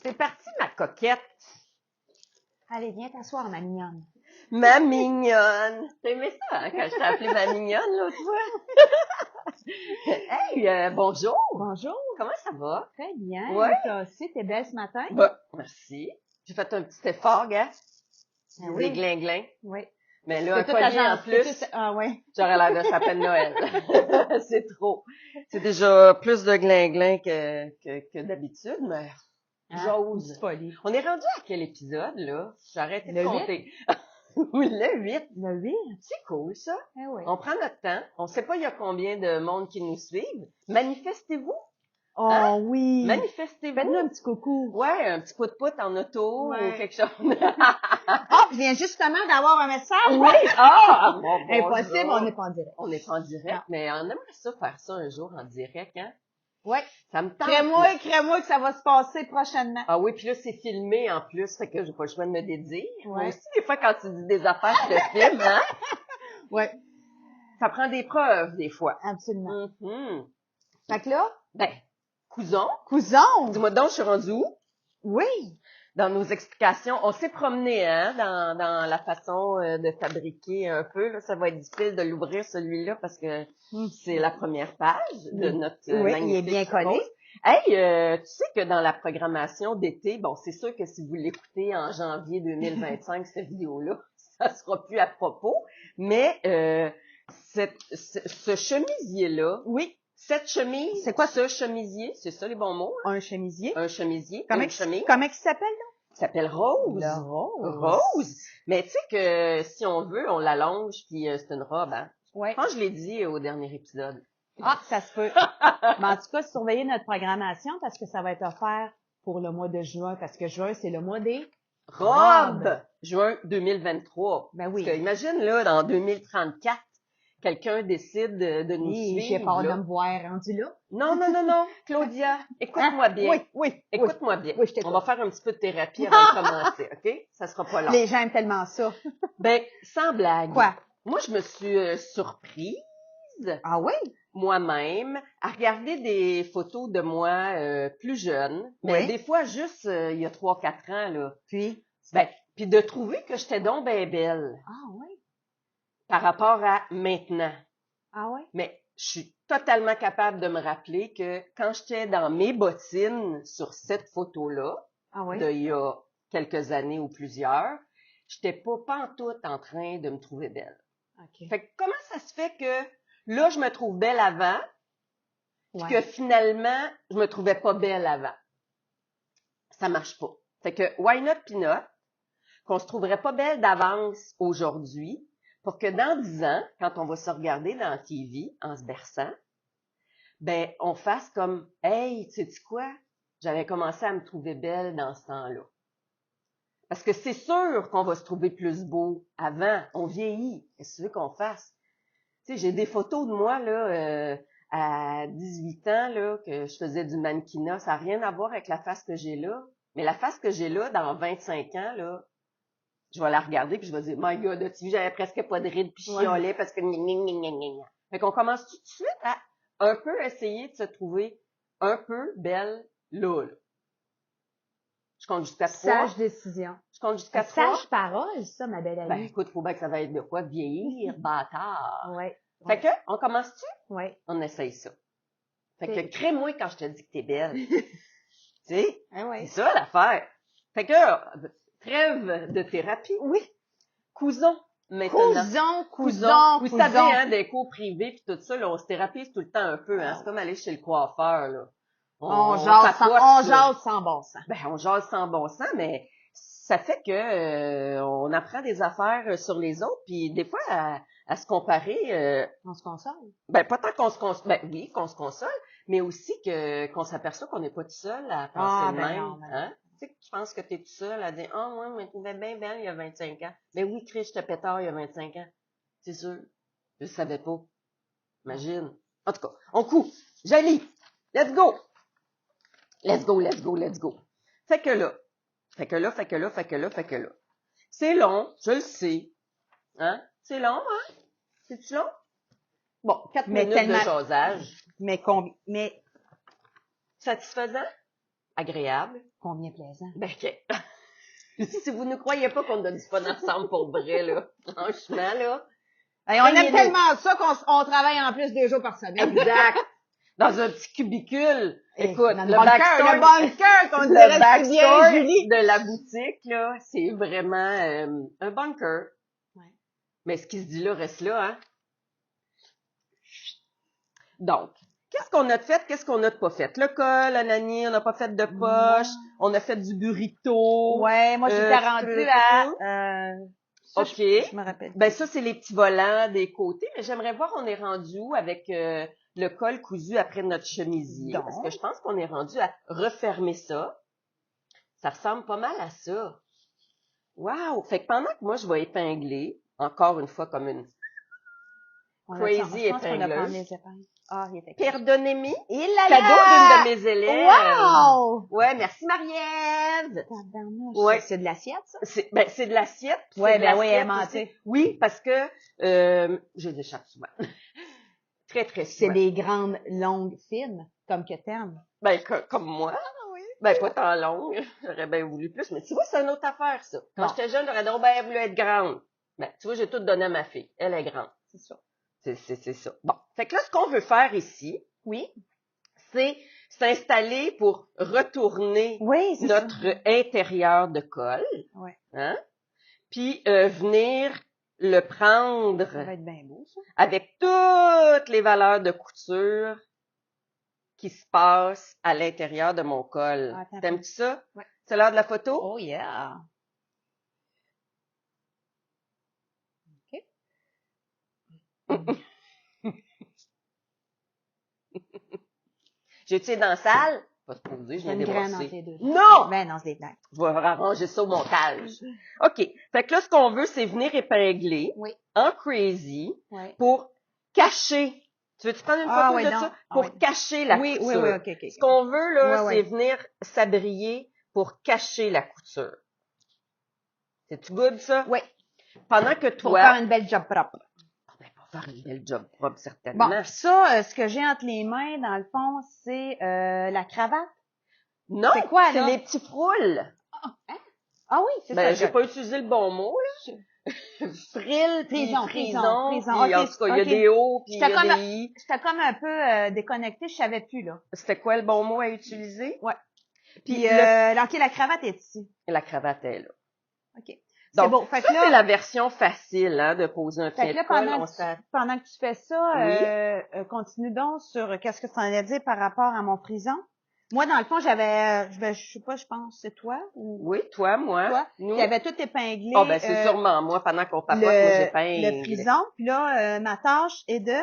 C'est parti, ma coquette. Allez, viens t'asseoir, ma mignonne. Ma mignonne. T'as aimé ça, hein, quand je t'ai appelée ma mignonne l'autre fois? Hey, bonjour. Bonjour. Comment ça va? Très bien. Ouais. Toi aussi, t'es belle ce matin? Bah, merci. J'ai fait un petit effort, gars. Ah Des oui. glin-glin. Oui. Mais là, un C'est toute collier en plus, Ah oui. j'aurais l'air de sapin de Noël. C'est trop. C'est déjà plus de glin-glin que d'habitude, mais j'ose. Folie. On est rendu à quel épisode, là? J'ai arrêté de Le compter. Oui, le 8. Le 8? C'est cool, ça. Eh oui. On prend notre temps. On sait pas il y a combien de monde qui nous suivent. Manifestez-vous. Oh Hein? oui. Manifestez-vous. Faites-nous un petit coucou. Ouais, un petit pout-pout en auto Ouais. ou quelque chose. Oh, je viens justement d'avoir un message. Oui! Ah! Bon, Impossible, bonjour. on n'est pas en direct. On n'est pas en direct, Non. mais on aimerait ça faire ça un jour en direct, hein? Ouais. Ça me tente. Crée-moi que ça va se passer prochainement. Ah oui, puis là, c'est filmé en plus, fait que j'ai pas le choix de me dédire. Moi Ouais. aussi, des fois, quand tu dis des affaires, je te filme, hein? Ouais. Ça prend des preuves, des fois. Absolument. Mhm. Fait que là, Ben, cousin, cousin. dis-moi donc, je suis rendue où? Oui. Dans nos explications, on s'est promené, hein, dans la façon de fabriquer un peu. Là, ça va être difficile de l'ouvrir, celui-là, parce que c'est la première page de notre Oui, il est magnifique bien collé. pause. Hey, tu sais que dans la programmation d'été, bon, c'est sûr que si vous l'écoutez en janvier 2025, cette vidéo-là, ça sera plus à propos, mais ce chemisier-là, Oui. cette chemise, C'est quoi ce chemisier, c'est ça les bons mots? Hein? Un chemisier. Un chemisier, Comment une chemise. il s'appelle, là? Il s'appelle Rose. Le rose. Rose. Mais tu sais que si on veut, on l'allonge, puis c'est une robe, hein? Ouais. Je pense que je l'ai dit au dernier épisode. Ah, ça se peut. Mais en tout cas, surveillez notre programmation parce que ça va être offert pour le mois de juin, parce que juin, c'est le mois des Robe! Juin 2023. Ben oui. Parce que imagine, là, dans 2034, quelqu'un décide de nous Oui, suivre. j'ai peur de là. me voir rendu là. Non. Claudia, écoute-moi bien. Oui. Écoute-moi bien. Oui, je t'écoute. On va faire un petit peu de thérapie avant de commencer, OK? Ça sera pas long. Les gens aiment tellement ça. Ben, sans blague. Quoi? Moi, je me suis surprise, Ah oui? moi-même, à regarder des photos de moi plus jeune. Mais Oui. des fois, juste il y a 3-4 ans, là. Puis? Ben, puis de trouver que j'étais donc ben belle Ah oui? par rapport à maintenant. Ah oui? Mais je suis totalement capable de me rappeler que quand j'étais dans mes bottines sur cette photo-là, Ah oui? d'il y a quelques années ou plusieurs, j'étais pas pantoute en train de me trouver belle. OK. Fait que comment ça se fait que là, je me trouve belle avant, puis Ouais. que finalement, je me trouvais pas belle avant? Ça marche pas. Fait que why not peanut, qu'on se trouverait pas belle d'avance aujourd'hui, pour que dans 10 ans, quand on va se regarder dans la TV en se berçant, ben, on fasse comme, hey, tu sais quoi? J'avais commencé à me trouver belle dans ce temps-là. Parce que c'est sûr qu'on va se trouver plus beau avant. On vieillit. Qu'est-ce que tu veux qu'on fasse? Tu sais, j'ai des photos de moi, là, à 18 ans, là, que je faisais du mannequinat. Ça n'a rien à voir avec la face que j'ai là. Mais la face que j'ai là, dans 25 ans, là, je vais la regarder puis je vais dire, my God, tu vois, j'avais presque pas de rides puis je chiolais parce que Fait qu'on commence tout de suite à un peu essayer de se trouver un peu belle là. Je compte jusqu'à 3. Sage décision. Je compte jusqu'à 3. Sage parole, ça, ma belle amie. Ben, écoute, faut bien que ça va être de quoi vieillir, bâtard. Ouais. Fait que, on commence-tu? Ouais. On essaye ça. Fait Ok. que, crée-moi quand je te dis que t'es belle. Tu sais? Ah ouais. C'est ça, l'affaire. Fait que, trêve de thérapie. Oui. Cousons, maintenant. Cousons. Vous savez, hein, des cours privés pis tout ça, là, on se thérapise tout le temps un peu, hein. C'est comme aller chez le coiffeur, là. On jase sans bon sens. Ben, on jase sans bon sens, mais ça fait que on apprend des affaires sur les autres, puis des fois à se comparer. On se console. Ben, pas tant qu'on se console, ben oui, qu'on se console, mais aussi qu'on s'aperçoit qu'on n'est pas tout seul à penser de même. Non, ben Hein? Tu sais que tu penses que t'es tout seul à dire « Ah, moi, je me trouvais bien belle il y a 25 ans. » Ben oui, Chris, j'étais pétard il y a 25 ans. C'est sûr. Je savais pas. Imagine. En tout cas, on coud. Joli. Let's go. Let's go. Fait que là. C'est long, je le sais. Hein? C'est long, hein? C'est-tu long? Bon, 4 minutes de jasage. Mais Satisfaisant? agréable. Combien plaisant. Ben, si vous ne croyez pas qu'on a du fun ensemble pour vrai, là, franchement, là. Et on aime Croyez-nous. tellement ça qu'on travaille en plus 2 jours par semaine. Exact. Dans un petit cubicule. Et Écoute, dans le bunker qu'on le dirait si backstore bien, Julie. de la boutique, là, c'est vraiment un bunker. Ouais. Mais ce qui se dit là reste là, hein. Donc, qu'est-ce qu'on a fait? Qu'est-ce qu'on n'a pas fait? Le col, l'anani, on n'a pas fait de poche, on a fait du burrito. Ouais, moi, j'étais rendue à... ça, OK. je me rappelle. Ben ça, c'est les petits volants des côtés, mais j'aimerais voir on est rendu où avec le col cousu après notre chemisier. Donc. Parce que je pense qu'on est rendu à refermer ça. Ça ressemble pas mal à ça. Wow! Fait que pendant que moi, je vais épingler, encore une fois comme une crazy Je pense qu'on a épingleuse. prendre les épingles. Ah, il était Perdonnez-moi. Et là Cadeau d'une de mes élèves. Wow! Ouais, merci Marie-Ève. Tabarnouche. Ouais. C'est de l'assiette, ça? C'est de l'assiette. puis Ouais, c'est de ben oui, l'assiette elle mentait. aussi. Oui, parce que je les échappe souvent. Très, très C'est souvent. des grandes, longues, fines, comme que t'aimes. Ben, comme moi. Oui. Ben, pas tant longue. J'aurais bien voulu plus. Mais tu vois, c'est une autre affaire, ça. Quand Bon. j'étais jeune, j'aurais donc bien voulu être grande. Ben, tu vois, j'ai tout donné à ma fille. Elle est grande. C'est ça. C'est ça. Bon. Fait que là, ce qu'on veut faire ici, Oui. c'est s'installer pour retourner Oui, c'est ça. notre intérieur de col. Ouais. Hein? Puis venir le prendre Ça va être bien beau, ça. avec toutes les valeurs de couture qui se passent à l'intérieur de mon col. Ah, attends. T'aimes-tu ça? Ouais. C'est l'heure de la photo? Oh yeah. OK. J'ai-tu dans la salle? Pas se poser, je viens Une graine débrosser. entre les deux. Non! Ben non, c'est des blagues. Je vais arranger ça au montage. OK. Fait que là, ce qu'on veut, c'est venir épingler Oui. en crazy Oui. pour cacher. Tu veux-tu prendre une photo oui, de non. ça? Ah, Pour oui. cacher la Oui, couture. oui, OK. Ce qu'on veut, là, Ouais, c'est ouais. venir s'abrier pour cacher la couture. C'est-tu good, ça? Oui. Pendant que Pour toi... faire une belle job propre. Ben, pour faire une belle job propre, certainement. Bon, ça, ce que j'ai entre les mains, dans le fond, c'est la cravate. Non, c'est quoi, c'est là? les petits froules. Ah oui, c'est Ben, ça. j'ai pas utilisé le bon mot, là. Frill, puis Prison. puis OK, en tout cas, il y a OK. des hauts, puis il y J'étais a comme- des i. J'étais comme un peu déconnectée, je savais plus, là. C'était quoi le bon mot à utiliser? Ouais. Puis Puis, OK, la cravate est ici. la cravate est là. OK. C'est Donc, bon. Fait ça, que là, c'est la version facile, hein, de poser un fait pied que là, de colle. pendant que tu fais ça, Oui. continue donc sur qu'est-ce que tu en as dit par rapport à mon frison. Moi, dans le fond, j'avais, je sais pas, je pense, c'est toi ou Oui, toi, moi. toi, Nous. j'avais tout épinglé. Oh, ben, c'est sûrement moi, pendant qu'on papote, moi, le j'épingle. frison. Puis là, ma tâche est de...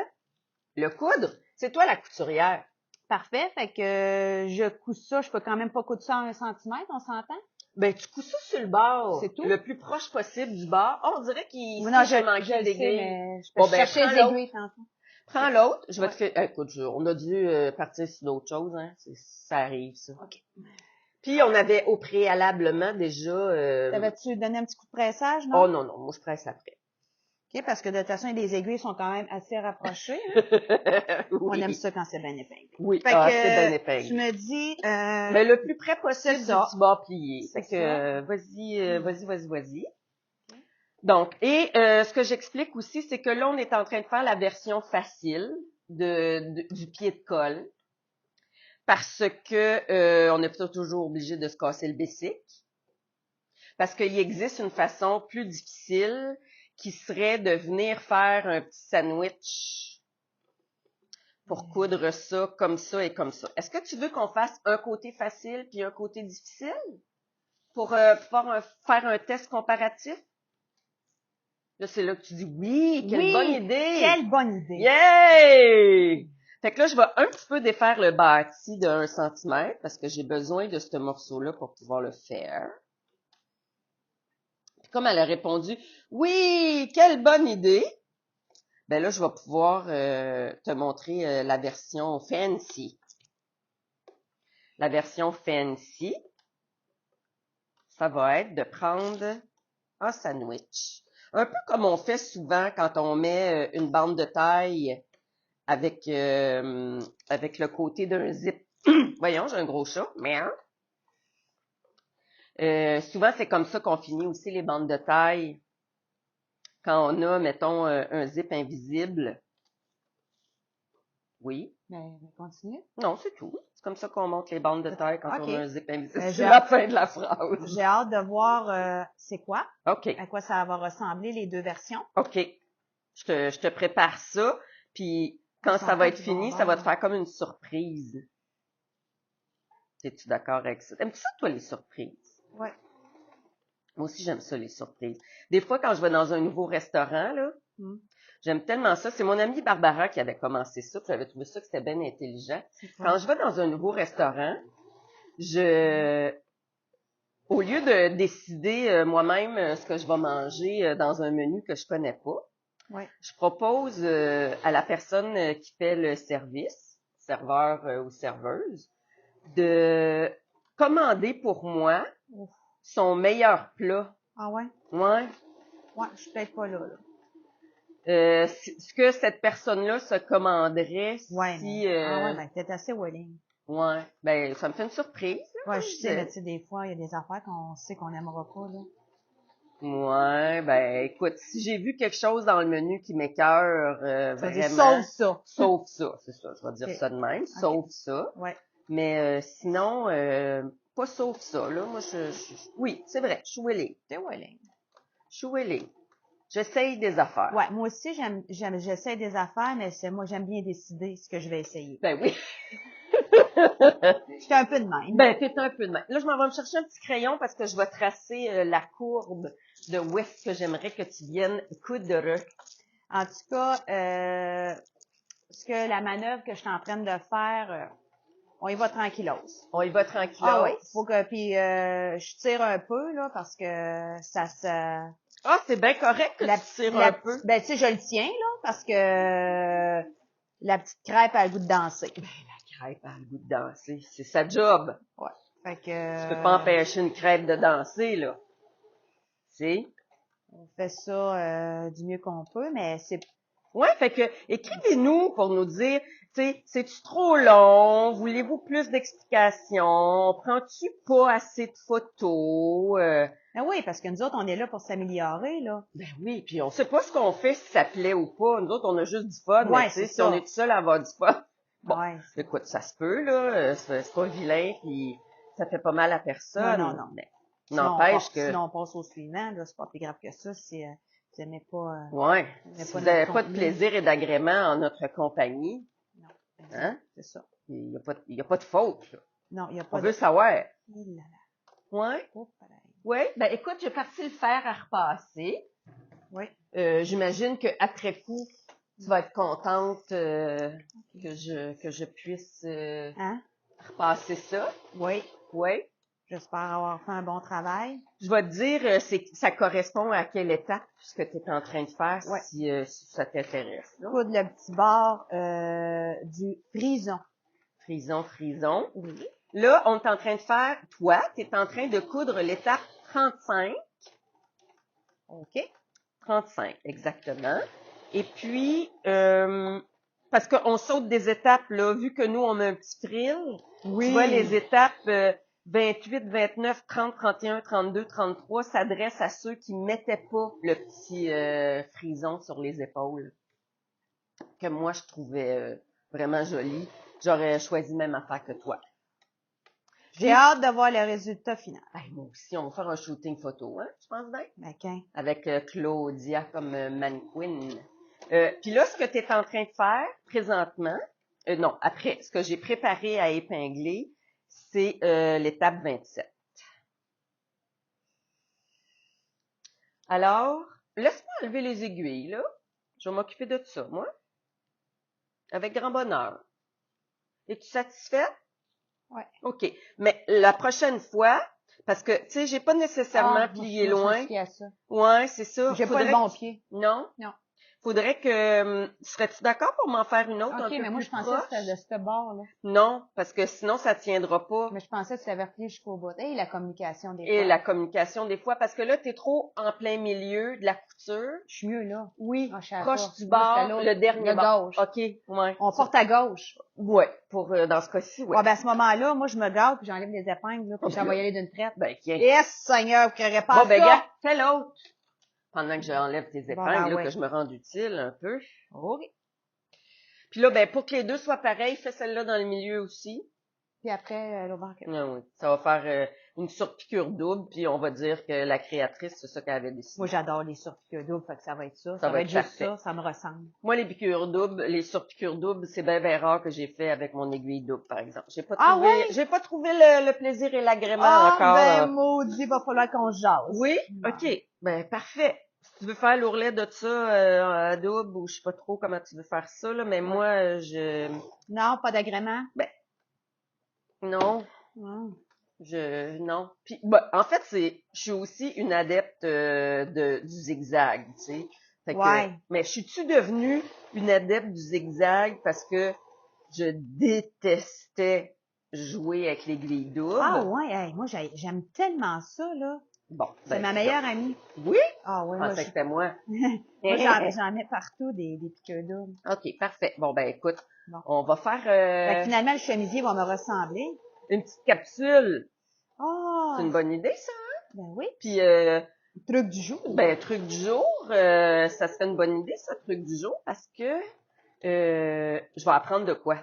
Le coudre, c'est toi la couturière. Parfait. Fait que je couds ça. Je peux quand même pas coudre ça à 1 centimètre, on s'entend? Ben, tu couds ça sur le bord. C'est tout? Le plus proche possible du bord. Oh, on dirait qu'il Non, j'ai je manqué le sais, d'aiguilles. mais je peux Bon, ben, chercher prends les l'autre. aiguilles tantôt. Prends l'autre. Je vais te faire... Écoute, on a dû partir sur d'autres choses, hein. Ça arrive, ça. OK. Puis, on avait au préalablement déjà... T'avais-tu donné un petit coup de pressage, non? Oh non, non, moi je presse après. OK, parce que de toute façon, les aiguilles sont quand même assez rapprochées. Hein? Oui. On aime ça quand c'est bien épinglé. Oui, Fait c'est bien que épinglé. tu me dis... Mais le plus près possible c'est du ça. petit bord plié. C'est Fait que, ça. vas-y. Donc, et ce que j'explique aussi, c'est que là, on est en train de faire la version facile du pied de colle. Parce que on n'est pas toujours obligé de se casser le bessic. Parce qu'il existe une façon plus difficile qui serait de venir faire un petit sandwich pour coudre ça comme ça et comme ça. Est-ce que tu veux qu'on fasse un côté facile puis un côté difficile pour pouvoir faire un test comparatif? Là, c'est là que tu dis oui, quelle bonne idée! Quelle bonne idée! Yay! Fait que là, je vais un petit peu défaire le bâti de 1 centimètre parce que j'ai besoin de ce morceau-là pour pouvoir le faire. Puis comme elle a répondu « Oui, quelle bonne idée! » Ben là, je vais pouvoir te montrer la version fancy. La version fancy, ça va être de prendre un sandwich. Un peu comme on fait souvent quand on met une bande de taille avec le côté d'un zip. Voyons, j'ai un gros chat. Merde. Souvent, c'est comme ça qu'on finit aussi les bandes de taille. Quand on a, mettons, un zip invisible. Oui. Ben, continue. Non, c'est tout. C'est comme ça qu'on monte les bandes de taille quand on a un zip invisible. Ben, C'est la fin de la phrase. J'ai hâte de voir c'est quoi, OK. à quoi ça va ressembler les deux versions. OK. Je te prépare ça, puis quand ça va être fini, ça va te faire comme une surprise. Es-tu d'accord avec ça? Aimes-tu ça, toi, les surprises? Ouais. Moi aussi, j'aime ça, les surprises. Des fois, quand je vais dans un nouveau restaurant, là, j'aime tellement ça. C'est mon amie Barbara qui avait commencé ça, puis j'avais trouvé ça que c'était bien intelligent. Quand je vais dans un nouveau restaurant, au lieu de décider moi-même ce que je vais manger dans un menu que je connais pas, je propose à la personne qui fait le service, serveur ou serveuse, de commander pour moi son meilleur plat. Ah ouais? Ouais. Ouais, je suis peut-être pas là. Ce que cette personne-là se commanderait si... Ah ouais, ben t'es assez willing. Ouais, ben ça me fait une surprise. Là, ouais, je sais, mais tu sais, des fois, il y a des affaires qu'on sait qu'on n'aimera pas, là. Ouais, ben écoute, si j'ai vu quelque chose dans le menu qui m'écoeure vraiment... Sauf ça. Sauf ça, c'est ça, je vais dire ça de même, sauf ça. Ouais. Mais sinon, pas sauf ça, là. Moi, oui, c'est vrai, je suis willing. T'es willing. Je suis willing. J'essaye des affaires. Ouais, moi aussi, j'essaie des affaires, mais moi, j'aime bien décider ce que je vais essayer. Ben oui. J'étais un peu de même. Ben, t'es un peu de même. Là, je m'en vais me chercher un petit crayon parce que je vais tracer la courbe de où est-ce que j'aimerais que tu viennes coudre. En tout cas, la manœuvre que je suis en train de faire, on y va tranquillos. On y va tranquillos. Ah oui, puis je tire un peu, là, parce que ça se... Ah, c'est bien correct que tu tires un peu. Ben, tu sais, je le tiens, là, parce que la petite crêpe a le goût de danser. Ben, la crêpe a le goût de danser. C'est sa job. Ouais. Fait que... Tu peux pas empêcher une crêpe de danser, là. Tu sais? On fait ça du mieux qu'on peut, mais c'est... Ouais, fait que écrivez-nous pour nous dire, tu sais, c'est-tu trop long? Voulez-vous plus d'explications? Prends-tu pas assez de photos? Ben oui, parce que nous autres, on est là pour s'améliorer, là. Ben oui, puis on sait pas ce qu'on fait, si ça plaît ou pas. Nous autres, on a juste du fun, Ouais, mais tu sais, c'est si on est tout seul à avoir du fun. Bon, ouais. écoute, ça se peut, là, c'est pas vilain, puis ça fait pas mal à personne. Non. Mais n'empêche que... Sinon, on passe au suivant, là, c'est pas plus grave que ça, si vous n'aimez pas... ouais, si vous n'avez pas de plaisir et d'agrément en notre compagnie, non, hein? C'est ça. Il y a pas de faute, là. Non, il y a pas on veut savoir. Il là. Ouais. Oh, oui, ben écoute, j'ai parti le faire à repasser. Oui. J'imagine que après coup, tu vas être contente que je puisse repasser ça. Oui. Oui. J'espère avoir fait un bon travail. Je vais te dire, ça correspond à quelle étape ce que tu es en train de faire si ça t'intéresse. Coudre le petit bord du frison. Frison. Oui. Là, on est en train de faire, toi, tu es en train de coudre l'étape 35. OK. 35, exactement. Et puis, parce qu'on saute des étapes, là, vu que nous, on met un petit frill. Oui. Tu vois, les étapes 28, 29, 30, 31, 32, 33 s'adressent à ceux qui mettaient pas le petit frison sur les épaules. Que moi, je trouvais vraiment joli. J'aurais choisi même affaire que toi. J'ai hâte de voir le résultat final. Hey, moi aussi, on va faire un shooting photo, hein, je pense bien. Ben, quand? Avec Claudia comme mannequin. Puis là, ce que tu es en train de faire présentement, non, après, ce que j'ai préparé à épingler, c'est l'étape 27. Alors, laisse-moi enlever les aiguilles, là. Je vais m'occuper de ça, moi. Avec grand bonheur. Es-tu satisfaite? Ouais. OK. Mais la prochaine fois, parce que, tu sais, j'ai pas nécessairement plié loin. À ça. Ouais, c'est ça. J'ai pas le bon pied. Non? Non. Faudrait que, serais-tu d'accord pour m'en faire une autre un OK, peu mais moi, plus je pensais proche? que c'était de ce bord-là. Non, parce que sinon, ça tiendra pas. Mais je pensais que tu l'avais replié jusqu'au bout. Et la communication des Et fois. la communication, des fois, parce que là, t'es trop en plein milieu de la couture. Je suis mieux là. Oui, Ah, je savais proche pas. du Moi, c'était bord, l'autre, le dernier le bord. gauche. OK, ouais. On porte à gauche. Ouais, pour, dans ce cas-ci, ouais. Ouais, ben, à ce moment-là, moi, je me gâte, puis j'enlève les épingles, là, puis j'en vais y aller d'une traite. Ben, tiens. Yes, Seigneur, vous créerez pas Bon, ben, ça! gars, fais l'autre. Pendant que j'enlève tes Bon, épingles, ben, là, ouais. que je me rende utile un peu. OK. Puis là, ben, pour que les deux soient pareils, fais celle-là dans le milieu aussi. Puis après, l'autre bord. Ah oui. Ça va faire une surpiqûre double, puis on va dire que la créatrice, c'est ça qu'elle avait décidé. Moi, j'adore les surpiqûres doubles, fait que ça va être ça. Ça Ça va va être être juste parfait. ça, ça me ressemble. Moi, les piqûres doubles, les surpiqûres doubles, c'est bien, bien rare que j'ai fait avec mon aiguille double, par exemple. J'ai pas Ah trouvé, ouais? j'ai pas trouvé le plaisir et l'agrément encore. Ben, maudit, va falloir qu'on se jase. Oui? Bon. OK. Ben, parfait. Si tu veux faire l'ourlet de ça à double, ou je sais pas trop comment tu veux faire ça, là, mais moi, Non, pas d'agrément? non. Non. Non. Puis, en fait, je suis aussi une adepte du zigzag, tu sais. Fait que, Ouais. mais je suis-tu devenue une adepte du zigzag parce que je détestais jouer avec l'aiguille double? Ah ouais, hey, moi, j'aime tellement ça, là. Bon, C'est ben, ma meilleure amie. oui? Ah ouais, Je moi, pensais que c'était moi. moi, j'en mets partout des piqûres doubles. OK, parfait. Bon, ben, écoute, Bon. on va faire Fait que finalement, le chemisier va me ressembler. une petite capsule. Ah! C'est une bonne idée, ça? Ben oui. Puis, Truc du jour. ben, truc du jour, ça serait une bonne idée, ça, truc du jour, parce que je vais apprendre de quoi?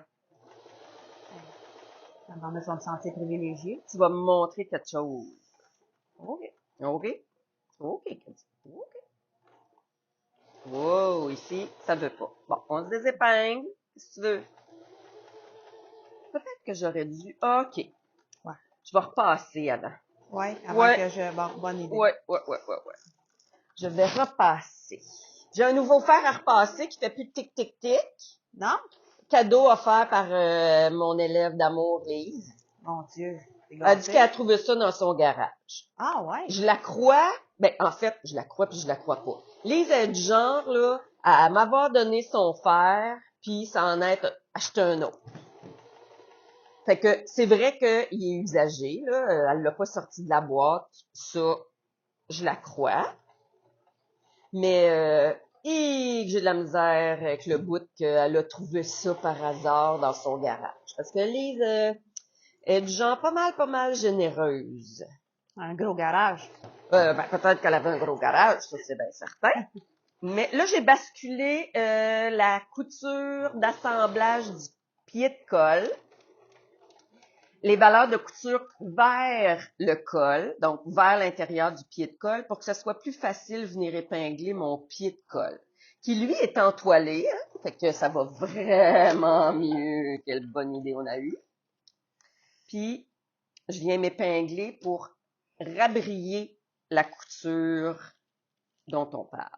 Bon, je vais me sentir privilégiée. Tu vas me montrer quelque chose. OK. OK? OK. OK. Wow, ici, ça veut pas. Bon, on se désépingle, si tu veux. Peut-être que j'aurais dû... OK. Ouais. Je vais repasser avant. Ouais, avant que je... Bon, bonne idée. Ouais. Je vais repasser. J'ai un nouveau fer à repasser qui fait plus tic-tic-tic. Non? Cadeau offert par mon élève d'amour, Lise. Mon Dieu. Elle a dit qu'elle a trouvé ça dans son garage. Ah ouais? Je la crois, en fait, je la crois puis je la crois pas. Lise est du genre, là, à m'avoir donné son fer, puis s'en être acheté un autre. Fait que c'est vrai qu'il est usagé, là, elle l'a pas sorti de la boîte, ça, je la crois. Mais j'ai de la misère avec le bout qu'elle a trouvé ça par hasard dans son garage. Parce que Lise est du genre pas mal généreuse. Un gros garage. Peut-être qu'elle avait un gros garage, ça c'est bien certain. Mais là, j'ai basculé la couture d'assemblage du pied de colle. Les valeurs de couture vers le col, donc vers l'intérieur du pied de colle, pour que ce soit plus facile de venir épingler mon pied de colle, qui lui est entoilé, hein, fait que ça va vraiment mieux. Quelle bonne idée on a eue. Puis, je viens m'épingler pour rabrier la couture dont on parle.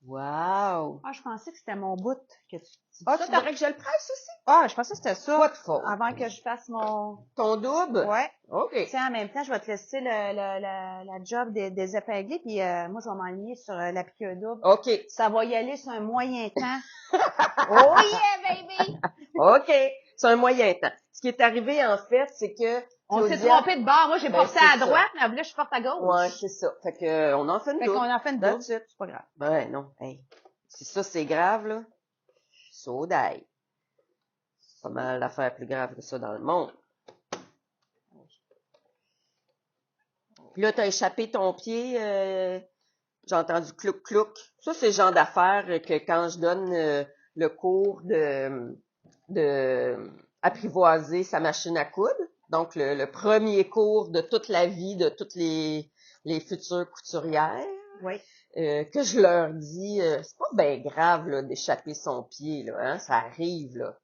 Wow! Ah, je pensais que c'était mon bout que tu Ah, tu voudrais que je le presse aussi? Ah, je pensais que c'était ça. Pas de faute. Avant que je fasse mon... Ton double? Ouais. OK. Tiens, en même temps, je vais te laisser la job des épinglés, puis moi, je vais m'enligner sur la piqûre double. OK. Ça va y aller sur un moyen temps. Oh yeah, baby! OK. C'est un moyen temps. Ce qui est arrivé, en fait, c'est que... On s'est Claudia- trompé de bord. Moi, j'ai Ben, porté c'est à ça. droite, mais là, je porte à gauche. Ouais, c'est ça. Fait que, on en fait une Fait double. qu'on en fait une double. That's it. C'est pas grave. Ben, non. Hey. Si ça, c'est grave, là, so die. C'est pas mal d'affaires plus graves que ça dans le monde. Puis là, t'as échappé ton pied, j'ai entendu clouc-clouc. Ça, c'est le genre d'affaires que quand je donne le cours de apprivoiser sa machine à coudre, donc le premier cours de toute la vie de toutes les futures couturières, Oui. que je leur dis, c'est pas bien grave là, d'échapper son pied, là, hein, ça arrive, là.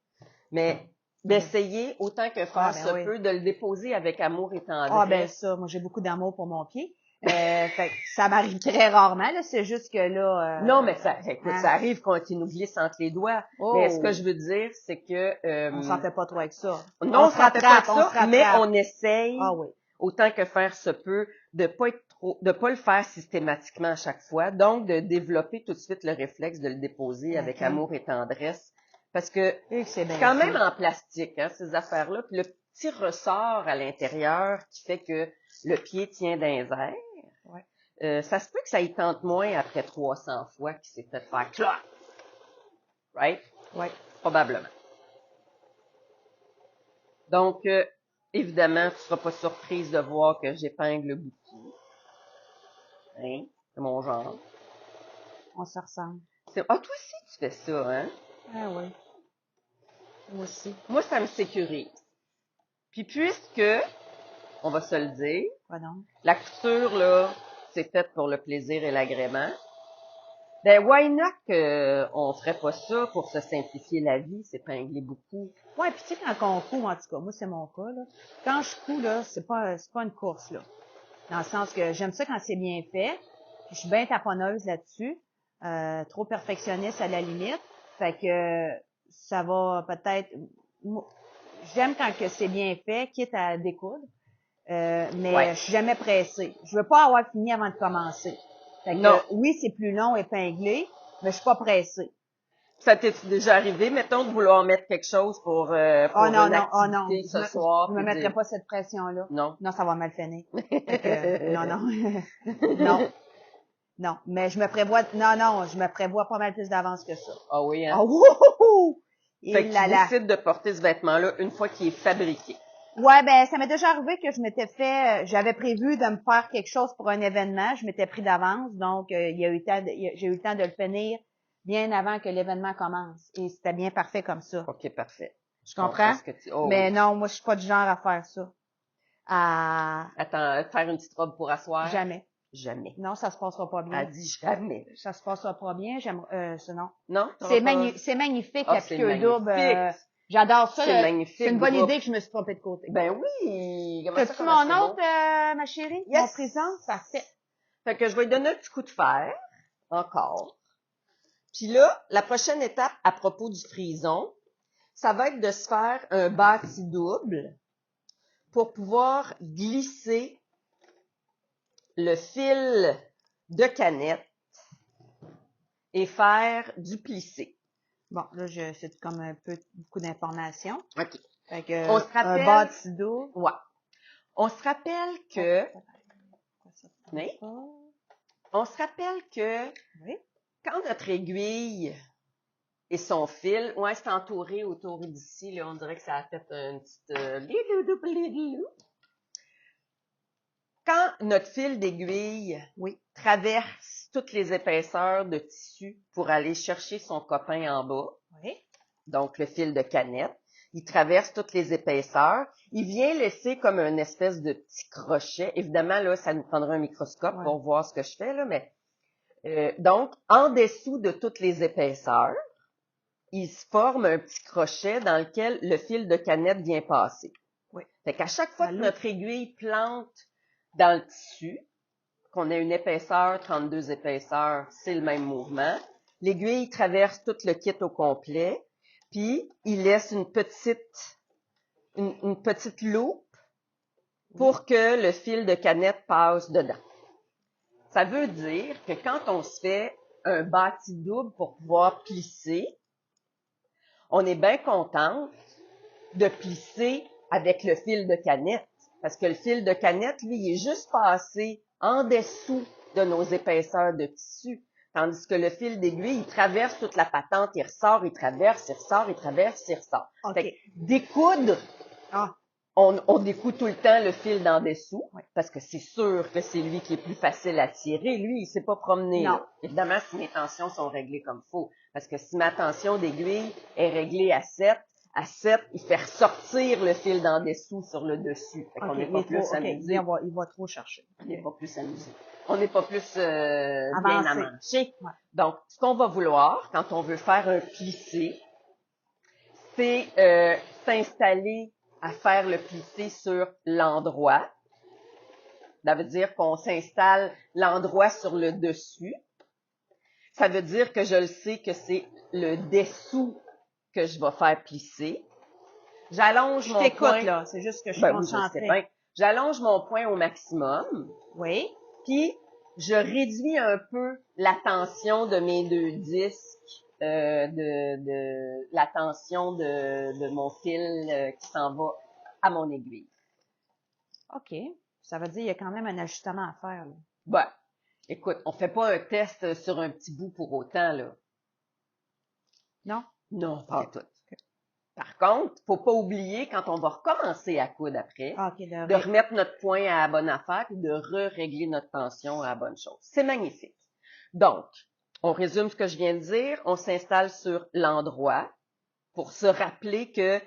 Mais d'essayer, autant que faire ben se oui. peut, de le déposer avec amour et tendresse. Ah, ben ça, moi, j'ai beaucoup d'amour pour mon pied. Fait que ça m'arrive très rarement, là. C'est juste que là... Non, mais ça, écoute, hein. ça arrive qu'il nous glisse entre les doigts. Oh. Mais ce que je veux dire, c'est que... On s'en fait pas trop avec ça. non, on se rappelle pas de on se ça, mais rattrape. on essaye, Ah oui. autant que faire se peut, de pas être de pas le faire systématiquement à chaque fois, donc de développer tout de suite le réflexe de le déposer avec amour et tendresse, parce que c'est bien quand même en plastique, hein, ces affaires-là, puis le petit ressort à l'intérieur qui fait que le pied tient dans les airs, ça se peut que ça y tente moins après 300 fois qu'il s'est fait faire clac. Right? Oui. Probablement. Donc, évidemment, tu seras pas surprise de voir que j'épingle le bout de pied. Hein? C'est mon genre. On se ressemble. Ah, toi aussi, tu fais ça, hein? Ah oui. Moi aussi. Moi, ça me sécurise. Puis, puisque, on va se le dire, la couture, là, c'est faite pour le plaisir et l'agrément, ben, why not qu'on ferait pas ça pour se simplifier la vie, s'épingler beaucoup? Ouais, puis tu sais, quand on coud, en tout cas, moi, c'est mon cas, là. Quand je couds, là, c'est pas une course, là. Dans le sens que j'aime ça quand c'est bien fait. Puis je suis bien taponneuse là-dessus. Trop perfectionniste à la limite. Fait que ça va peut-être... J'aime quand que c'est bien fait, quitte à découdre. Mais je suis jamais pressée. Je veux pas avoir fini avant de commencer. Fait que, oui, c'est plus long, épinglé, mais je suis pas pressée. Ça t'est déjà arrivé, mettons, de vouloir mettre quelque chose pour une activité ce soir? Je me mettrais pas cette pression-là. Non. Non, ça va mal finir. Non. Non, mais je me prévois pas mal plus d'avance que ça. Ah oui, hein? Ah, wouhou! Fait que tu décides de porter ce vêtement-là une fois qu'il est fabriqué. Ouais, ben, ça m'est déjà arrivé que j'avais prévu de me faire quelque chose pour un événement, je m'étais pris d'avance, donc j'ai eu le temps de le finir bien avant que l'événement commence. Et c'était bien parfait comme ça. OK, parfait. Je comprends? Mais oui. non, moi, je suis pas du genre à faire ça. Attends, faire une petite robe pour asseoir? Jamais. Jamais. Non, ça se passera pas bien. Elle dit jamais. Ça se passera pas bien, sinon. Non? C'est magnifique, la piqûre double. J'adore ça. C'est magnifique. C'est une bonne idée que je me suis trompée de côté. Ben oui! T'as-tu mon autre, ma chérie? Yes! Mon présent? Parfait. Fait que je vais lui donner un petit coup de fer. Encore. Puis là, la prochaine étape à propos du frison, ça va être de se faire un bâti double pour pouvoir glisser le fil de canette et faire du plissé. Bon, là, c'est comme beaucoup d'informations. OK. Fait que, on se rappelle, un bâti double. Ouais. On se rappelle que... Oui? On se rappelle que quand notre aiguille et son fil, c'est entouré autour d'ici, là, on dirait que ça a fait une petite... Quand notre fil d'aiguille traverse toutes les épaisseurs de tissu pour aller chercher son copain en bas, donc le fil de canette, il traverse toutes les épaisseurs, il vient laisser comme une espèce de petit crochet. Évidemment, là, ça nous prendra un microscope pour voir ce que je fais, là, mais donc, en dessous de toutes les épaisseurs, il se forme un petit crochet dans lequel le fil de canette vient passer. Fait qu'à chaque fois que notre aiguille plante dans le tissu, qu'on a une épaisseur, 32 épaisseurs, c'est le même mouvement. L'aiguille traverse tout le kit au complet, puis il laisse une petite loupe pour que le fil de canette passe dedans. Ça veut dire que quand on se fait un bâti double pour pouvoir plisser, on est bien contente de plisser avec le fil de canette. Parce que le fil de canette, lui, il est juste passé en dessous de nos épaisseurs de tissu. Tandis que le fil d'aiguille, il traverse toute la patente, il ressort, il traverse, il ressort, il traverse, il ressort. Fait que découdre, on découd tout le temps le fil d'en dessous, parce que c'est sûr que c'est lui qui est plus facile à tirer. Lui, il s'est pas promené. Là. Évidemment, si mes tensions sont réglées comme il faut. Parce que si ma tension d'aiguille est réglée à 7, il fait ressortir le fil d'en dessous sur le dessus. Fait qu'on n'est pas plus amusé. Il va trop chercher. On n'est pas plus amusé. On n'est pas plus bien amanché. Donc, ce qu'on va vouloir, quand on veut faire un plissé, c'est s'installer à faire le plissé sur l'endroit. Ça veut dire qu'on s'installe l'endroit sur le dessus. Ça veut dire que je le sais que c'est le dessous que je vais faire plisser. J'allonge mon point. Là, c'est juste que je suis concentrée. J'allonge mon point au maximum. Oui. Puis, je réduis un peu la tension de mes deux disques, la tension de mon fil qui s'en va à mon aiguille. OK. Ça veut dire qu'il y a quand même un ajustement à faire, là. Ben, écoute, on fait pas un test sur un petit bout pour autant, là. Non? Non, pas tout. Par contre, faut pas oublier quand on va recommencer à coudre après, OK, de remettre notre point à la bonne affaire et de régler notre tension à la bonne chose. C'est magnifique. Donc, on résume ce que je viens de dire. On s'installe sur l'endroit pour se rappeler que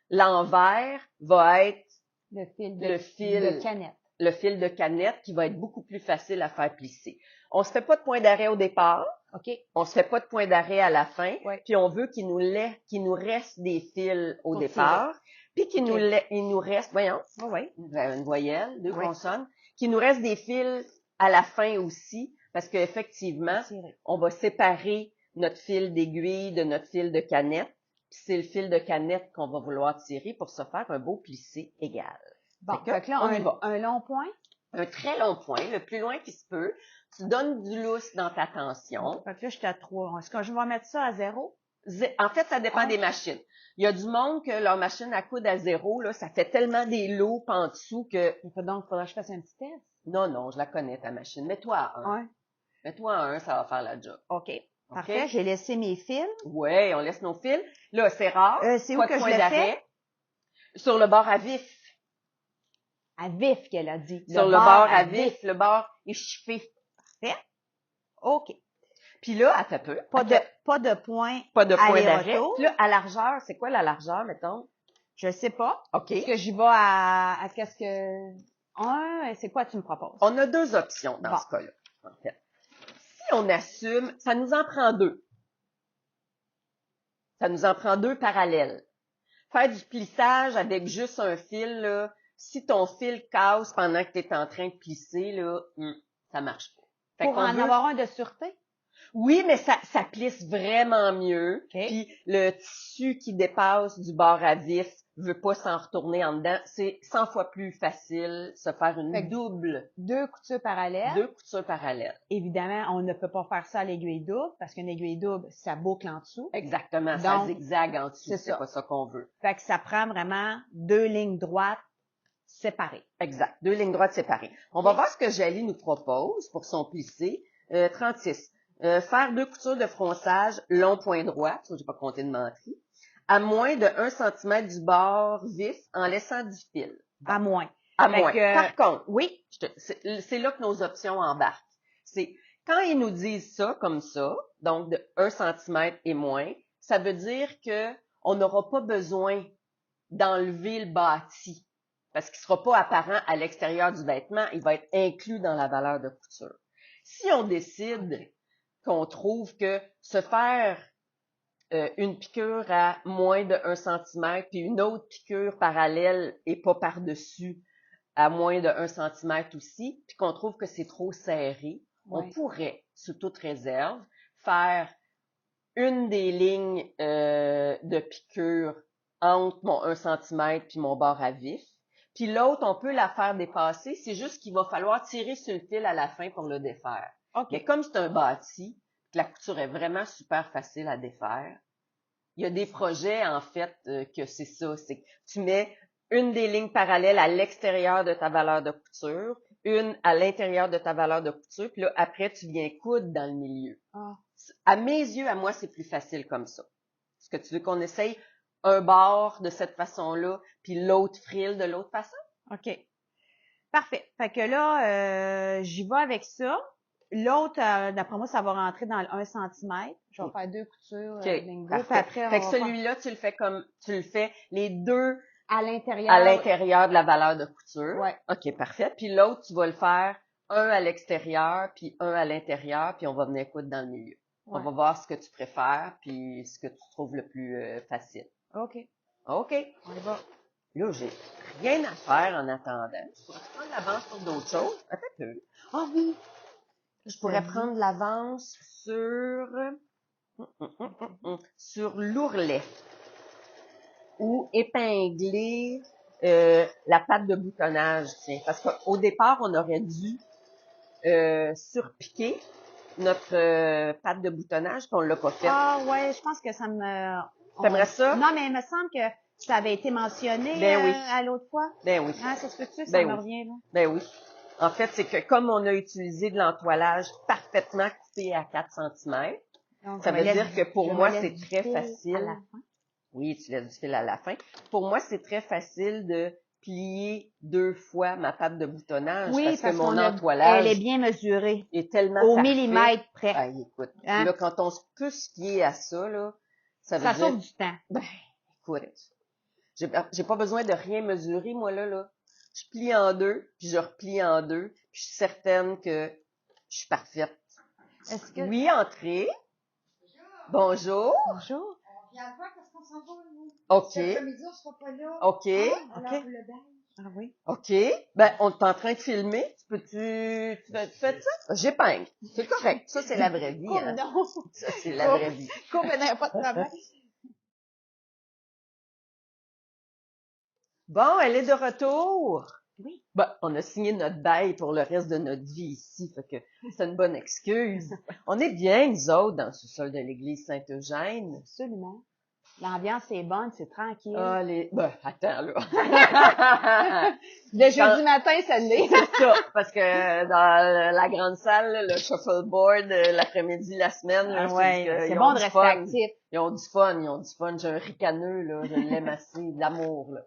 l'envers va être le fil de canette. Le fil de canette qui va être beaucoup plus facile à faire plisser. On se fait pas de point d'arrêt au départ. OK. On se fait pas de point d'arrêt à la fin. Ouais. Puis on veut qu'il nous reste des fils au départ. Puis qu'il nous reste, voyons, une voyelle, deux consonnes, qu'il nous reste des fils à la fin aussi, parce qu'effectivement, on va séparer notre fil d'aiguille de notre fil de canette. Puis c'est le fil de canette qu'on va vouloir tirer pour se faire un beau plissé égal. Bon, fait que là, un long point. Un très long point, le plus loin qui se peut. Tu donnes du lousse dans ta tension. Fait que là, je suis à 3. Est-ce que je vais mettre ça à 0? En fait, ça dépend des machines. Il y a du monde que leur machine à coudre à 0, là, ça fait tellement des loupes en dessous que... Donc, faudra que je fasse un petit test. Non, je la connais, ta machine. Mets-toi à 1. Mets-toi à 1, ça va faire la job. OK. Parfait. J'ai laissé mes fils. Oui, on laisse nos fils. Là, c'est rare. C'est où que je l'ai fait? Sur le bord à vif. À vif, qu'elle a dit. Sur le bord à vif, le bord échiffé. Parfait. OK. Puis là, à ta peu. Pas de point. Pas de point d'arrêt. Puis là, à largeur, c'est quoi la largeur, mettons? Je sais pas. OK. Est-ce que j'y vais à qu'est-ce que... c'est quoi tu me proposes? On a deux options dans ce cas-là, en fait. Si on assume, ça nous en prend deux. Ça nous en prend deux parallèles. Faire du plissage avec juste un fil, là, si ton fil casse pendant que tu es en train de plisser, là, ça marche pas. Fait pour en avoir un de sûreté? Oui, mais ça plisse vraiment mieux. Okay. Puis le tissu qui dépasse du bord à vif veut pas s'en retourner en dedans. C'est 100 fois plus facile se faire une double. Deux coutures parallèles. Deux coutures parallèles. Évidemment, on ne peut pas faire ça à l'aiguille double parce qu'une aiguille double, ça boucle en dessous. Exactement, ça zigzague en dessous. C'est pas ça qu'on veut. Fait que ça prend vraiment deux lignes droites séparées. Exact, deux lignes droites séparées. On va voir ce que Jali nous propose pour son plissé. 36. Faire deux coutures de fronçage long point droit, ça j'ai pas compté de menterie, à moins de 1 cm du bord vif en laissant du fil. À moins. À moins. Par contre, c'est là que nos options embarquent. C'est quand ils nous disent ça comme ça, donc de 1 cm et moins, ça veut dire que on n'aura pas besoin d'enlever le bâti parce qu'il sera pas apparent à l'extérieur du vêtement, il va être inclus dans la valeur de couture. Si on décide qu'on trouve que se faire une piqûre à moins de 1 cm puis une autre piqûre parallèle et pas par-dessus à moins de 1 cm aussi, puis qu'on trouve que c'est trop serré, on pourrait, sous toute réserve, faire une des lignes de piqûre entre mon 1 cm puis mon bord à vif, puis l'autre, on peut la faire dépasser, c'est juste qu'il va falloir tirer sur le fil à la fin pour le défaire. Okay. Mais comme c'est un bâti, que la couture est vraiment super facile à défaire, il y a des projets, en fait, que c'est ça. C'est que tu mets une des lignes parallèles à l'extérieur de ta valeur de couture, une à l'intérieur de ta valeur de couture, puis là, après, tu viens coudre dans le milieu. À mes yeux, à moi, c'est plus facile comme ça. Est-ce que tu veux qu'on essaye un bord de cette façon-là, puis l'autre frille de l'autre façon? OK. Parfait. Fait que là, j'y vais avec ça. L'autre, d'après moi, ça va rentrer dans le 1 cm. Je vais faire deux coutures. Parfait. Fait que celui-là, tu le fais les deux à l'intérieur. À l'intérieur de la valeur de couture. Ouais. OK, parfait. Puis l'autre, tu vas le faire un à l'extérieur, puis un à l'intérieur, puis on va venir coudre dans le milieu. Ouais. On va voir ce que tu préfères, puis ce que tu trouves le plus facile. OK. OK. On y va. Là, j'ai rien à faire en attendant. Je pourrais prendre l'avance sur d'autres choses. Attends un peu. Ah oui! Je pourrais prendre l'avance sur l'ourlet ou épingler la patte de boutonnage, tiens. Parce qu'au départ, on aurait dû surpiqué notre pâte de boutonnage, puis on l'a pas faite. Ah, ouais, je pense que ça me... T'aimerais ça? Non, mais il me semble que ça avait été mentionné Ben oui. à l'autre fois. Ben oui. Ah, ça se peut-tu? Ça Ben me oui. revient, là. Ben oui. En fait, c'est que comme on a utilisé de l'entoilage parfaitement coupé à 4 cm, Donc, ça je veut me dire laisse- que pour je me moi, laisse c'est du très fil facile. à la fin. Oui, tu laisses du fil à la fin. Pour moi, c'est très facile de plier 2 fois ma pâte de boutonnage Oui, parce que mon elle est entoilage bien mesurée. est tellement Au parfait. millimètre près. Ah, écoute, Hein? là, quand on se peut se fier à ça, là, ça veut Ça dire, sauve du temps. ben, écoute, j'ai pas besoin de rien mesurer, moi, là. Je plie en 2, puis je replie en 2, puis je suis certaine que je suis parfaite. Est-ce que... Oui, entrez. Bonjour. Bonjour. On vient voir parce qu'on s'en va, nous. OK. Cet après-midi, on sera pas là. OK. Alors, OK. le bain. Ah oui. OK. Ben, on est en train de filmer. Tu fais ça? J'épingle. C'est correct. Ça, c'est la vraie vie, hein. non. Ça, c'est la vraie vie. Coupe, il n'y a pas de problème. Bon, elle est de retour. Oui. Ben, on a signé notre bail pour le reste de notre vie ici, fait que c'est une bonne excuse. On est bien, nous autres, dans le sous-sol de l'église Saint-Eugène. Absolument. L'ambiance est bonne, c'est tranquille. Ah, ben, attends, là. Le jeudi matin, ça l'est. C'est ça, parce que dans la grande salle, là, le shuffleboard, l'après-midi, la semaine, là, c'est ils bon ont de du rester fun. actif. Ils ont du fun. J'ai un ricaneux, là, je l'aime assez, de l'amour, là.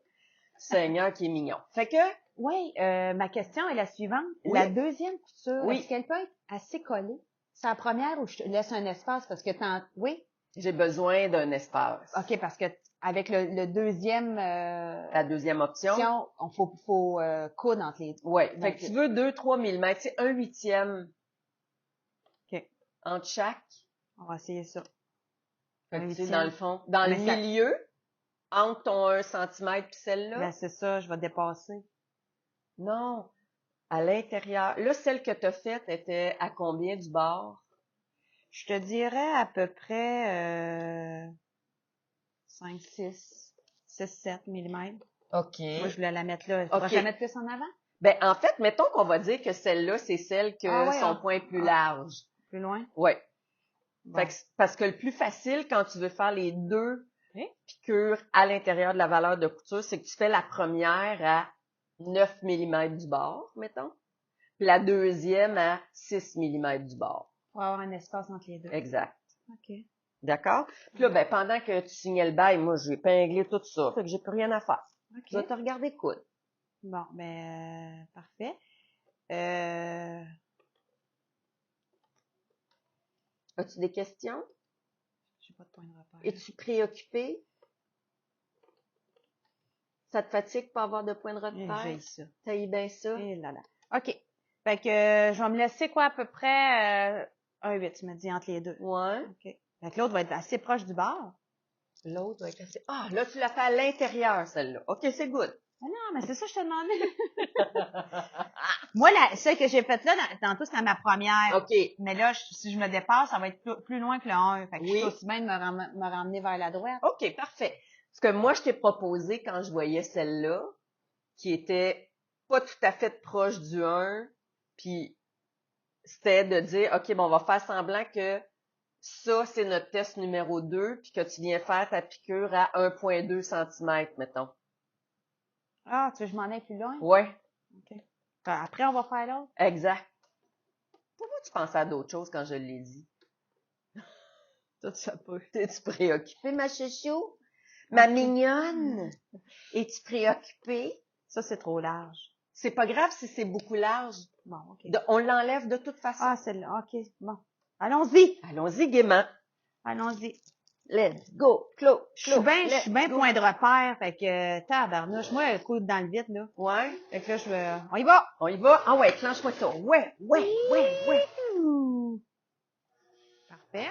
Seigneur qui est mignon. Fait que, Oui, ma question est la suivante. Oui. La deuxième couture, Oui. est-ce qu'elle peut être assez collée? C'est la première où je te laisse un espace parce que oui? j'ai besoin d'un espace. OK, parce que avec le deuxième La deuxième option. on faut coudre entre les deux. Ouais. Fait Donc, que tu veux 2-3 mm, c'est 1/8 OK. entre chaque. On va essayer ça. Fait que, tu sais, 1/8. dans le fond, dans Mais le ça- milieu, entre ton 1 cm puis celle-là. Ben, c'est ça, je vais dépasser. Non. À l'intérieur. Là, celle que tu as faite était à combien du bord? Je te dirais à peu près 5, 6, 7 mm. OK. Moi, je voulais la mettre là. OK. Je la mettre plus en avant? Ben, en fait, mettons qu'on va dire que celle-là, c'est celle que Ah ouais, son hein. point est plus Ah. large. Plus loin? Ouais. Bon. Fait que, parce que le plus facile quand tu veux faire les deux OK. piqûres à l'intérieur de la valeur de couture, c'est que tu fais la première à 9 mm du bord, mettons, puis la deuxième à 6 mm du bord. Pour avoir un espace entre les deux. Exact. OK. D'accord? Puis là, ben, pendant que tu signais le bail, moi, j'ai épinglé tout ça, fait que j'ai plus rien à faire. OK. Je vais te regarder coudre. Bon, ben, parfait. As-tu des questions? J'ai pas de point de repère. Es-tu préoccupé? Ça te fatigue pas avoir de point de repère? J'ai ça. T'as eu bien ça? Et là là. OK. Fait que je vais me laisser quoi à peu près 1,8, tu me dis, entre les deux. Ouais. OK. Fait que l'autre va être assez proche du bord. L'autre va être assez... Ah, là, tu l'as fait à l'intérieur, celle-là. OK, c'est good. Ah non, mais c'est ça que je te demandais. Moi, celle que j'ai faite là, tantôt, c'était ma première. OK. Mais là, si je me dépasse, ça va être plus loin que le 1. Fait que je Oui. suis aussi bien de me ramener vers la droite. OK, parfait. Ce que moi, je t'ai proposé quand je voyais celle-là, qui était pas tout à fait proche du 1, puis c'était de dire, OK, bon, on va faire semblant que ça, c'est notre test numéro 2, puis que tu viens faire ta piqûre à 1,2 cm, mettons. Ah, tu veux que je m'en aille plus loin? Ouais, OK. Après, on va faire l'autre. exact. Pourquoi tu pensais à d'autres choses quand je l'ai dit? Tout ça peut. Es-tu préoccupée, ma chouchou? Ma mignonne? Es-tu préoccupée? Ça, c'est trop large. C'est pas grave si c'est beaucoup large. Bon, OK. On l'enlève de toute façon. Ah, celle-là. OK. Bon. Allons-y. Allons-y gaiement. Allons-y. Let's go. Clos. Je suis bien point de repère. Fait que, tabarnouche. Moi, le coup dans le vide, là. Ouais. Fait que là, on y va. On y va. Ah ouais, clenche-moi ça. Ouais. Ouh. Parfait.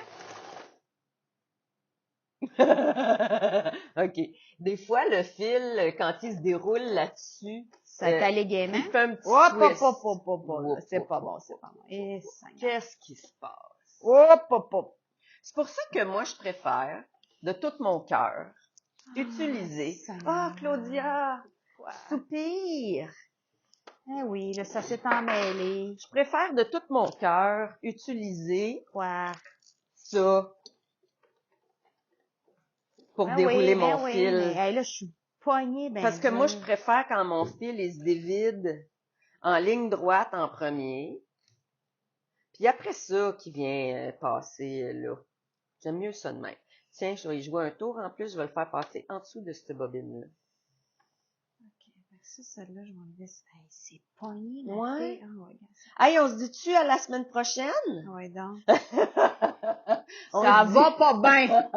OK. Des fois, le fil, quand il se déroule là-dessus, Ça t'allait gaiement. il fait un petit Hop, twist. hop. C'est pas bon, c'est pas bon. Et Qu'est-ce qui se passe? hop. C'est pour ça que moi, je préfère, de tout mon cœur, utiliser... Seigneur. Ah, Claudia! Quoi? Soupir! Eh oui, là, ça s'est emmêlé. Je préfère de tout mon cœur utiliser Quoi? ça pour dérouler mon oui, fil. mais hey, là, je suis poignée ben Parce que moi, je dur. préfère quand mon fil, il se dévide en ligne droite en premier. Puis après ça, qui vient passer là. J'aime mieux ça de même. Tiens, je vais y jouer un tour. En plus, je vais le faire passer en dessous de cette bobine-là. OK, fait que ça, celle-là, je vais enlever. Hey, c'est pogné, ma Ouais. fille. Ah, ouais, regarde ça. Hey, on se dit-tu à la semaine prochaine? Ah, ouais, donc. On Ça se dit- va pas bien.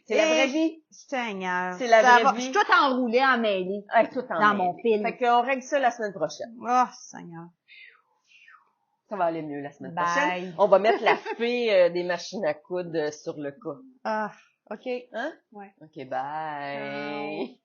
C'est la vraie vie. Seigneur. C'est la Ça vraie va. vie. Je suis toute enroulée, emmêlée. Hey, tout en Dans mêlé. mon fil. Fait qu'on règle ça la semaine prochaine. Oh, Seigneur. Ça va aller mieux la semaine Bye. prochaine. On va mettre la fée des machines à coudre sur le cas. Ah, OK. Hein? Ouais. OK, bye.